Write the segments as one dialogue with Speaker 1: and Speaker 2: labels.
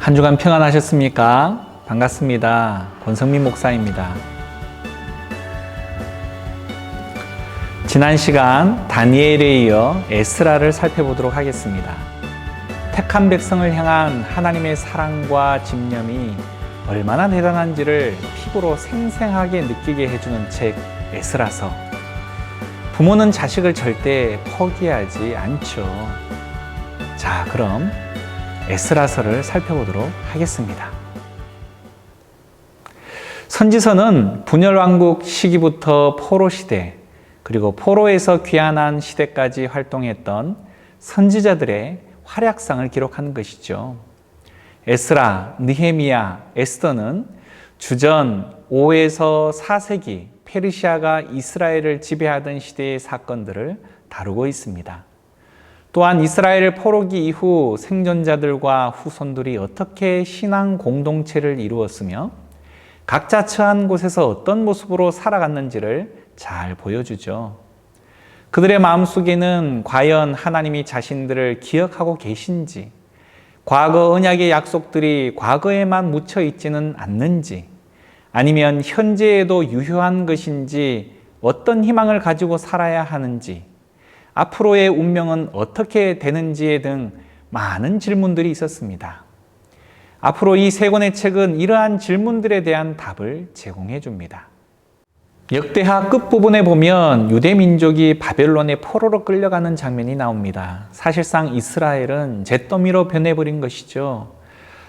Speaker 1: 한 주간 평안하셨습니까? 반갑습니다. 권성민 목사입니다. 지난 시간 다니엘에 이어 에스라를 살펴보도록 하겠습니다. 택한 백성을 향한 하나님의 사랑과 집념이 얼마나 대단한지를 피부로 생생하게 느끼게 해주는 책 에스라서. 부모는 자식을 절대 포기하지 않죠. 자, 그럼 에스라서를 살펴보도록 하겠습니다. 선지서는 분열왕국 시기부터 포로 시대, 그리고 포로에서 귀환한 시대까지 활동했던 선지자들의 활약상을 기록한 것이죠. 에스라, 느헤미야, 에스더는 주전 5에서 4세기 페르시아가 이스라엘을 지배하던 시대의 사건들을 다루고 있습니다. 또한 이스라엘 포로기 이후 생존자들과 후손들이 어떻게 신앙 공동체를 이루었으며 각자 처한 곳에서 어떤 모습으로 살아갔는지를 잘 보여주죠. 그들의 마음속에는 과연 하나님이 자신들을 기억하고 계신지, 과거 언약의 약속들이 과거에만 묻혀 있지는 않는지, 아니면 현재에도 유효한 것인지, 어떤 희망을 가지고 살아야 하는지, 앞으로의 운명은 어떻게 되는지에 등 많은 질문들이 있었습니다. 앞으로 이 세 권의 책은 이러한 질문들에 대한 답을 제공해 줍니다. 역대하 끝부분에 보면 유대 민족이 바벨론의 포로로 끌려가는 장면이 나옵니다. 사실상 이스라엘은 잿더미로 변해버린 것이죠.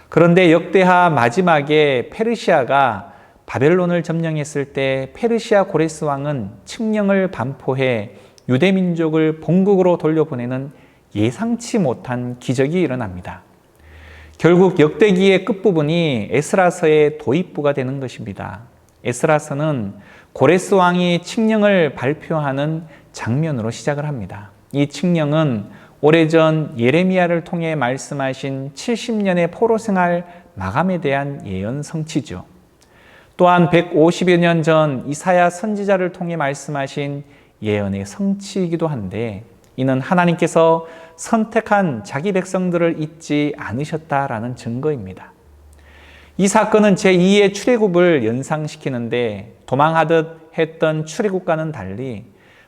Speaker 1: 그런데 역대하 마지막에 페르시아가 바벨론을 점령했을 때 페르시아 고레스 왕은 칙령을 반포해 유대 민족을 본국으로 돌려보내는 예상치 못한 기적이 일어납니다. 결국 역대기의 끝부분이 에스라서의 도입부가 되는 것입니다. 에스라서는 고레스 왕이 칙령을 발표하는 장면으로 시작을 합니다. 이 칙령은 오래전 예레미야를 통해 말씀하신 70년의 포로 생활 마감에 대한 예언 성취죠. 또한 150여 년 전 이사야 선지자를 통해 말씀하신 예언의 성취이기도 한데, 이는 하나님께서 선택한 자기 백성들을 잊지 않으셨다라는 증거입니다. 이 사건은 제2의 출애굽을 연상시키는데, 도망하듯 했던 출애굽과는 달리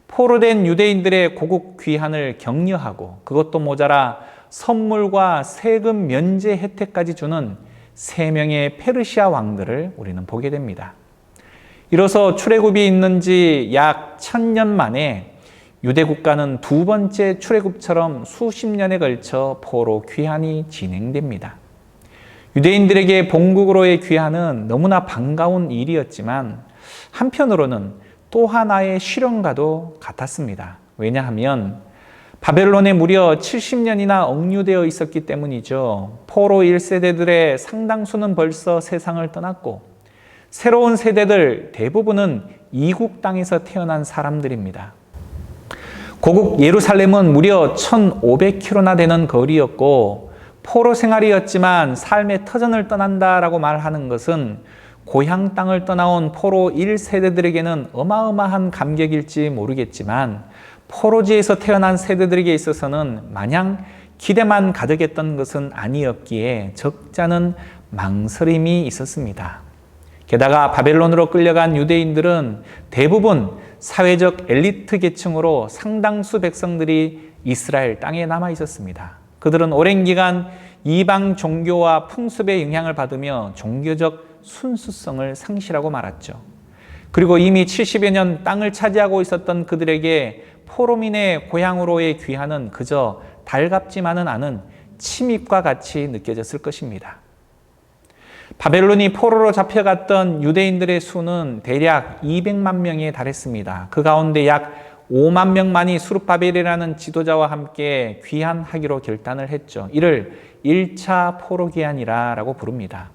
Speaker 1: 포로된 유대인들의 고국 귀환을 격려하고 그것도 모자라 선물과 세금 면제 혜택까지 주는 3명의 페르시아 왕들을 우리는 보게 됩니다. 이로써 출애굽이 있는 지 약 1000년 만에 유대 국가는 두 번째 출애굽처럼 수십 년에 걸쳐 포로 귀환이 진행됩니다. 유대인들에게 본국으로의 귀환은 너무나 반가운 일이었지만 한편으로는 또 하나의 시련과도 같았습니다. 왜냐하면 바벨론에 무려 70년이나 억류되어 있었기 때문이죠. 포로 1세대들의 상당수는 벌써 세상을 떠났고 새로운 세대들 대부분은 이국 땅에서 태어난 사람들입니다. 고국 예루살렘은 무려 1500km나 되는 거리였고 포로 생활이었지만 삶의 터전을 떠난다라고 말하는 것은 고향 땅을 떠나온 포로 1세대들에게는 어마어마한 감격일지 모르겠지만 포로지에서 태어난 세대들에게 있어서는 마냥 기대만 가득했던 것은 아니었기에 적잖은 망설임이 있었습니다. 게다가 바벨론으로 끌려간 유대인들은 대부분 사회적 엘리트 계층으로 상당수 백성들이 이스라엘 땅에 남아 있었습니다. 그들은 오랜 기간 이방 종교와 풍습의 영향을 받으며 종교적 순수성을 상실하고 말았죠. 그리고 이미 70여 년 땅을 차지하고 있었던 그들에게 포로민의 고향으로의 귀환은 그저 달갑지만은 않은 침입과 같이 느껴졌을 것입니다. 바벨론이 포로로 잡혀갔던 유대인들의 수는 대략 200만 명에 달했습니다. 그 가운데 약 5만 명만이 수룹바벨이라는 지도자와 함께 귀환하기로 결단을 했죠. 이를 1차 포로 귀환이라고 부릅니다.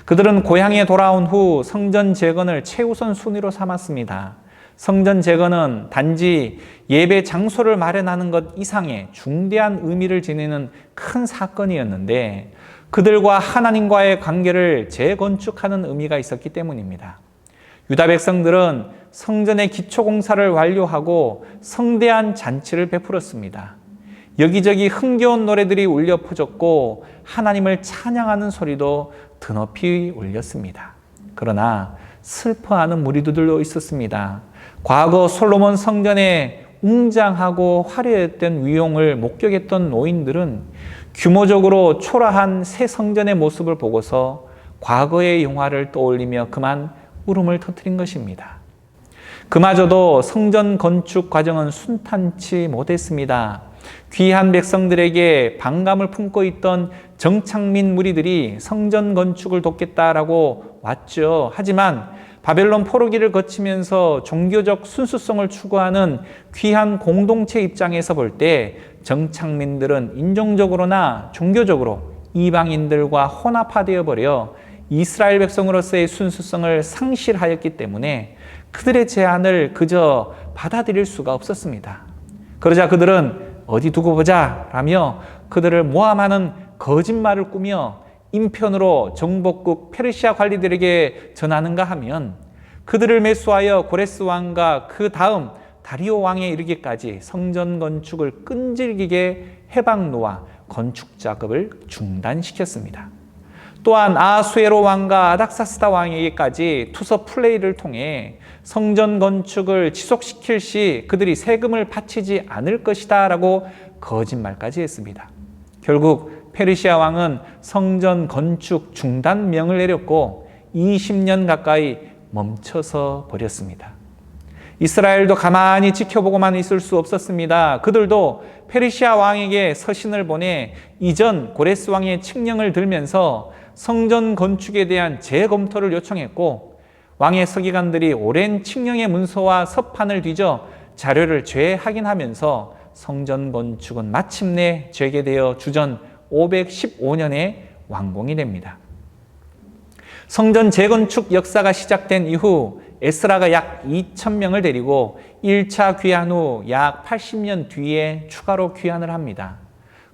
Speaker 1: 그들은 고향에 돌아온 후 성전 재건을 최우선 순위로 삼았습니다. 성전 재건은 단지 예배 장소를 마련하는 것 이상의 중대한 의미를 지니는 큰 사건이었는데 그들과 하나님과의 관계를 재건축하는 의미가 있었기 때문입니다. 유다 백성들은 성전의 기초 공사를 완료하고 성대한 잔치를 베풀었습니다. 여기저기 흥겨운 노래들이 울려 퍼졌고 하나님을 찬양하는 소리도 드높이 울렸습니다. 그러나 슬퍼하는 무리들도 있었습니다. 과거 솔로몬 성전에 웅장하고 화려했던 위용을 목격했던 노인들은 규모적으로 초라한 새 성전의 모습을 보고서 과거의 영화를 떠올리며 그만 울음을 터뜨린 것입니다. 그마저도 성전 건축 과정은 순탄치 못했습니다. 귀한 백성들에게 반감을 품고 있던 정착민 무리들이 성전 건축을 돕겠다라고 왔죠. 하지만 바벨론 포로기를 거치면서 종교적 순수성을 추구하는 귀한 공동체 입장에서 볼 때 정착민들은 인종적으로나 종교적으로 이방인들과 혼합화되어 버려 이스라엘 백성으로서의 순수성을 상실하였기 때문에 그들의 제안을 그저 받아들일 수가 없었습니다. 그러자 그들은 어디 두고 보자 라며 그들을 모함하는 거짓말을 꾸며 인편으로 정복국 페르시아 관리들에게 전하는가 하면 그들을 매수하여 고레스 왕과 그 다음 다리오 왕에 이르기까지 성전 건축을 끈질기게 해방 놓아 건축 작업을 중단시켰습니다. 또한 아수에로 왕과 아닥사스다 왕에게까지 투서 플레이를 통해 성전 건축을 지속시킬 시 그들이 세금을 바치지 않을 것이다 라고 거짓말까지 했습니다. 결국 페르시아 왕은 성전 건축 중단명을 내렸고 20년 가까이 멈춰서 버렸습니다. 이스라엘도 가만히 지켜보고만 있을 수 없었습니다. 그들도 페르시아 왕에게 서신을 보내 이전 고레스 왕의 칙령을 들면서 성전 건축에 대한 재검토를 요청했고 왕의 서기관들이 오랜 칙령의 문서와 서판을 뒤져 자료를 재확인하면서 성전 건축은 마침내 재개되어 주전 515년에 완공이 됩니다. 성전 재건축 역사가 시작된 이후 에스라가 약 2,000명을 데리고 1차 귀환 후 약 80년 뒤에 추가로 귀환을 합니다.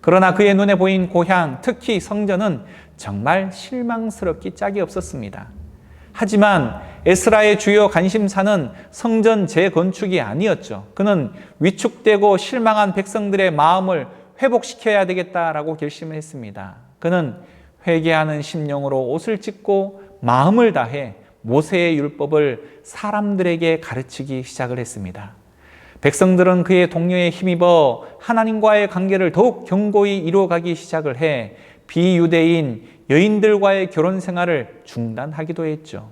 Speaker 1: 그러나 그의 눈에 보인 고향, 특히 성전은 정말 실망스럽기 짝이 없었습니다. 하지만 에스라의 주요 관심사는 성전 재건축이 아니었죠. 그는 위축되고 실망한 백성들의 마음을 회복시켜야 되겠다라고 결심을 했습니다. 그는 회개하는 심령으로 옷을 찢고 마음을 다해 모세의 율법을 사람들에게 가르치기 시작을 했습니다. 백성들은 그의 동료에 힘입어 하나님과의 관계를 더욱 견고히 이루어가기 시작을 해 비유대인 여인들과의 결혼 생활을 중단하기도 했죠.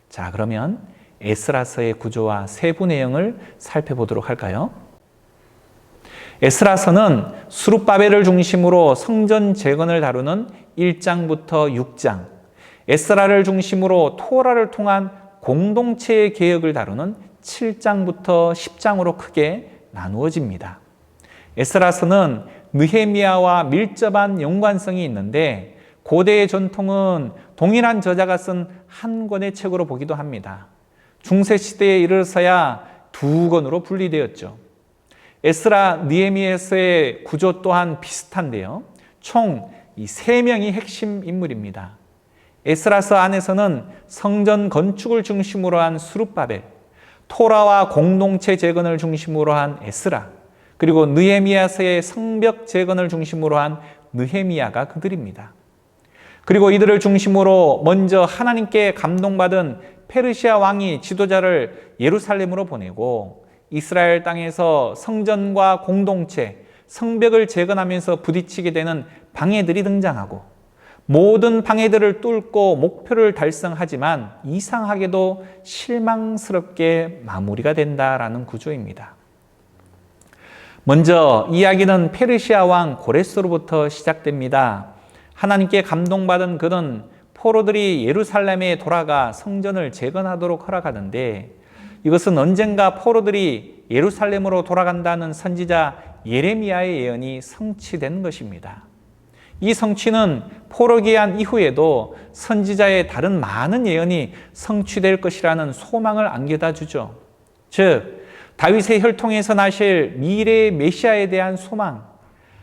Speaker 1: 자, 그러면 에스라서의 구조와 세부 내용을 살펴보도록 할까요? 에스라서는 스룹바벨을 중심으로 성전 재건을 다루는 1장부터 6장, 에스라를 중심으로 토라를 통한 공동체의 개혁을 다루는 7장부터 10장으로 크게 나누어집니다. 에스라서는 느헤미야와 밀접한 연관성이 있는데 고대의 전통은 동일한 저자가 쓴 한 권의 책으로 보기도 합니다. 중세시대에 이르러서야 두 권으로 분리되었죠. 에스라, 느헤미야서의 구조 또한 비슷한데요. 총 이 세 명이 핵심 인물입니다. 에스라서 안에서는 성전 건축을 중심으로 한 스룹바벨, 토라와 공동체 재건을 중심으로 한 에스라, 그리고 느헤미야서의 성벽 재건을 중심으로 한 느헤미야가 그들입니다. 그리고 이들을 중심으로 먼저 하나님께 감동받은 페르시아 왕이 지도자를 예루살렘으로 보내고 이스라엘 땅에서 성전과 공동체, 성벽을 재건하면서 부딪히게 되는 방해들이 등장하고 모든 방해들을 뚫고 목표를 달성하지만 이상하게도 실망스럽게 마무리가 된다라는 구조입니다. 먼저 이야기는 페르시아 왕 고레스로부터 시작됩니다. 하나님께 감동받은 그는 포로들이 예루살렘에 돌아가 성전을 재건하도록 허락하는데 이것은 언젠가 포로들이 예루살렘으로 돌아간다는 선지자 예레미야의 예언이 성취된 것입니다. 이 성취는 포로 귀환 이후에도 선지자의 다른 많은 예언이 성취될 것이라는 소망을 안겨다 주죠. 즉 다윗의 혈통에서 나실 미래의 메시아에 대한 소망,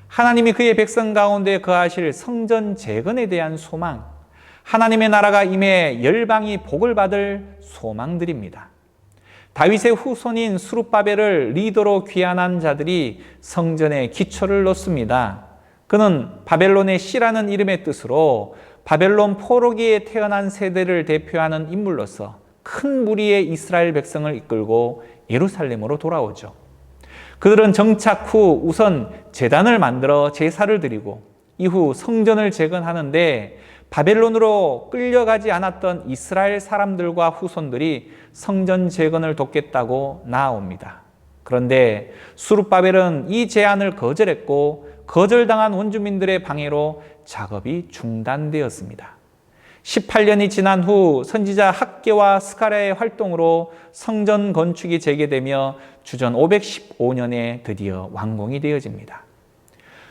Speaker 1: 하나님이 그의 백성 가운데 거하실 성전 재건에 대한 소망, 하나님의 나라가 임해 열방이 복을 받을 소망들입니다. 다윗의 후손인 스룹바벨을 리더로 귀환한 자들이 성전에 기초를 놓습니다. 그는 바벨론의 씨라는 이름의 뜻으로 바벨론 포로기에 태어난 세대를 대표하는 인물로서 큰 무리의 이스라엘 백성을 이끌고 예루살렘으로 돌아오죠. 그들은 정착 후 우선 제단을 만들어 제사를 드리고 이후 성전을 재건하는데 바벨론으로 끌려가지 않았던 이스라엘 사람들과 후손들이 성전 재건을 돕겠다고 나아옵니다. 그런데 스룹바벨은 이 제안을 거절했고 거절당한 원주민들의 방해로 작업이 중단되었습니다. 18년이 지난 후 선지자 학개와 스가랴의 활동으로 성전 건축이 재개되며 주전 515년에 드디어 완공이 되어집니다.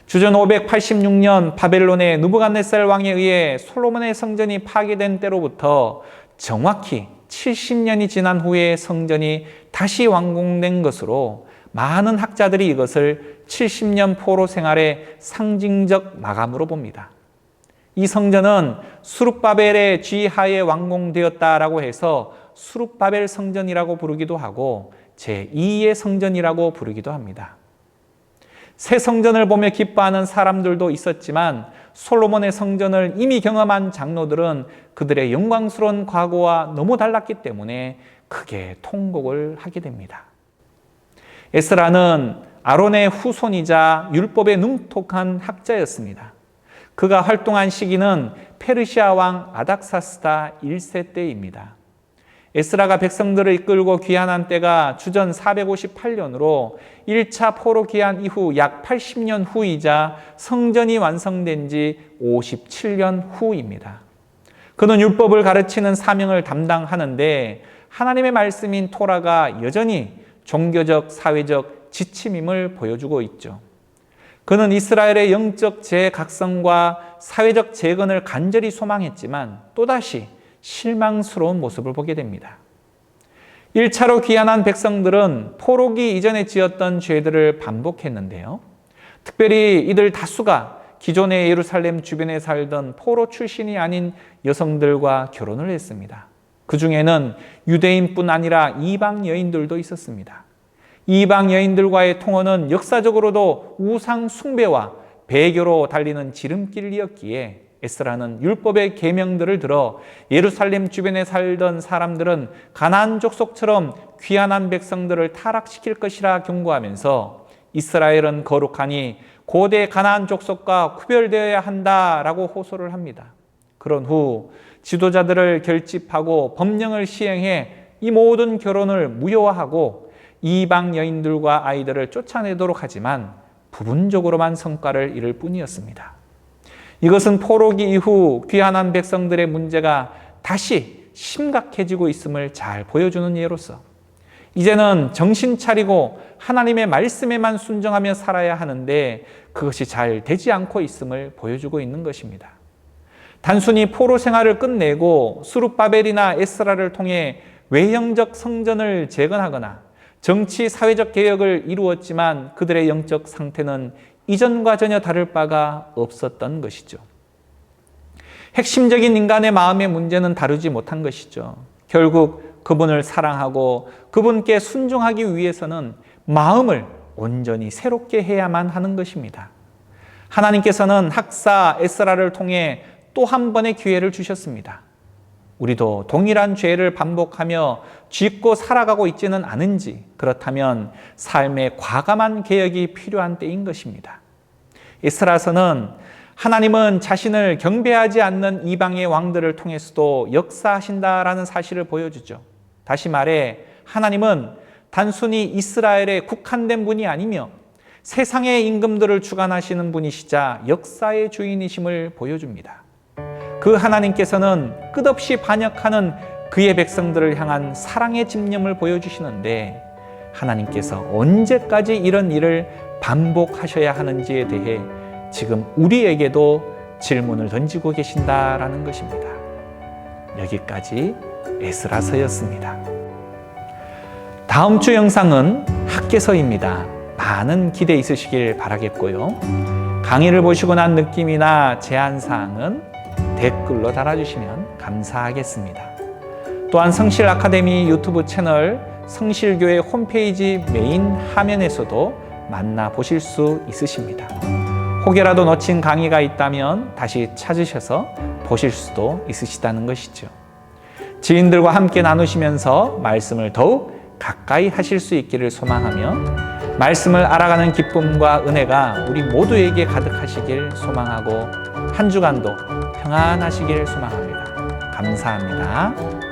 Speaker 1: 주전 586년 바벨론의 느부갓네살 왕에 의해 솔로몬의 성전이 파괴된 때로부터 정확히 70년이 지난 후에 성전이 다시 완공된 것으로 많은 학자들이 이것을 70년 포로 생활의 상징적 마감으로 봅니다. 이 성전은 스룹바벨의 지하에 완공되었다라고 해서 스룹바벨 성전이라고 부르기도 하고 제2의 성전이라고 부르기도 합니다. 새 성전을 보며 기뻐하는 사람들도 있었지만 솔로몬의 성전을 이미 경험한 장로들은 그들의 영광스러운 과거와 너무 달랐기 때문에 크게 통곡을 하게 됩니다. 에스라는 아론의 후손이자 율법에 능통한 학자였습니다. 그가 활동한 시기는 페르시아 왕 아닥사스다 1세 때입니다. 에스라가 백성들을 이끌고 귀환한 때가 주전 458년으로 1차 포로 귀환 이후 약 80년 후이자 성전이 완성된 지 57년 후입니다. 그는 율법을 가르치는 사명을 담당하는데 하나님의 말씀인 토라가 여전히 종교적, 사회적 지침임을 보여주고 있죠. 그는 이스라엘의 영적 재각성과 사회적 재건을 간절히 소망했지만 또다시 실망스러운 모습을 보게 됩니다. 1차로 귀환한 백성들은 포로기 이전에 지었던 죄들을 반복했는데요. 특별히 이들 다수가 기존의 예루살렘 주변에 살던 포로 출신이 아닌 여성들과 결혼을 했습니다. 그 중에는 유대인뿐 아니라 이방 여인들도 있었습니다. 이방 여인들과의 통혼은 역사적으로도 우상 숭배와 배교로 달리는 지름길이었기에 에스라는 율법의 계명들을 들어 예루살렘 주변에 살던 사람들은 가나안 족속처럼 귀환한 백성들을 타락시킬 것이라 경고하면서 이스라엘은 거룩하니 고대 가나안 족속과 구별되어야 한다라고 호소를 합니다. 그런 후 지도자들을 결집하고 법령을 시행해 이 모든 결혼을 무효화하고 이방 여인들과 아이들을 쫓아내도록 하지만 부분적으로만 성과를 이룰 뿐이었습니다. 이것은 포로기 이후 귀환한 백성들의 문제가 다시 심각해지고 있음을 잘 보여주는 예로서 이제는 정신 차리고 하나님의 말씀에만 순종하며 살아야 하는데 그것이 잘 되지 않고 있음을 보여주고 있는 것입니다. 단순히 포로 생활을 끝내고 스룹바벨이나 에스라를 통해 외형적 성전을 재건하거나 정치, 사회적 개혁을 이루었지만 그들의 영적 상태는 이전과 전혀 다를 바가 없었던 것이죠. 핵심적인 인간의 마음의 문제는 다루지 못한 것이죠. 결국 그분을 사랑하고 그분께 순종하기 위해서는 마음을 온전히 새롭게 해야만 하는 것입니다. 하나님께서는 학사 에스라를 통해 또 한 번의 기회를 주셨습니다. 우리도 동일한 죄를 반복하며 쥐고 살아가고 있지는 않은지, 그렇다면 삶의 과감한 개혁이 필요한 때인 것입니다. 에스라서는 하나님은 자신을 경배하지 않는 이방의 왕들을 통해서도 역사하신다라는 사실을 보여주죠. 다시 말해 하나님은 단순히 이스라엘에 국한된 분이 아니며 세상의 임금들을 주관하시는 분이시자 역사의 주인이심을 보여줍니다. 그 하나님께서는 끝없이 반역하는 그의 백성들을 향한 사랑의 집념을 보여주시는데 하나님께서 언제까지 이런 일을 반복하셔야 하는지에 대해 지금 우리에게도 질문을 던지고 계신다라는 것입니다. 여기까지 에스라서였습니다. 다음 주 영상은 학개서입니다. 많은 기대 있으시길 바라겠고요. 강의를 보시고 난 느낌이나 제안사항은 댓글로 달아주시면 감사하겠습니다. 또한 성실 아카데미 유튜브 채널 성실교회 홈페이지 메인 화면에서도 만나보실 수 있으십니다. 혹여라도 놓친 강의가 있다면 다시 찾으셔서 보실 수도 있으시다는 것이죠. 지인들과 함께 나누시면서 말씀을 더욱 가까이 하실 수 있기를 소망하며 말씀을 알아가는 기쁨과 은혜가 우리 모두에게 가득하시길 소망하고 한 주간도 평안하시길 소망합니다. 감사합니다.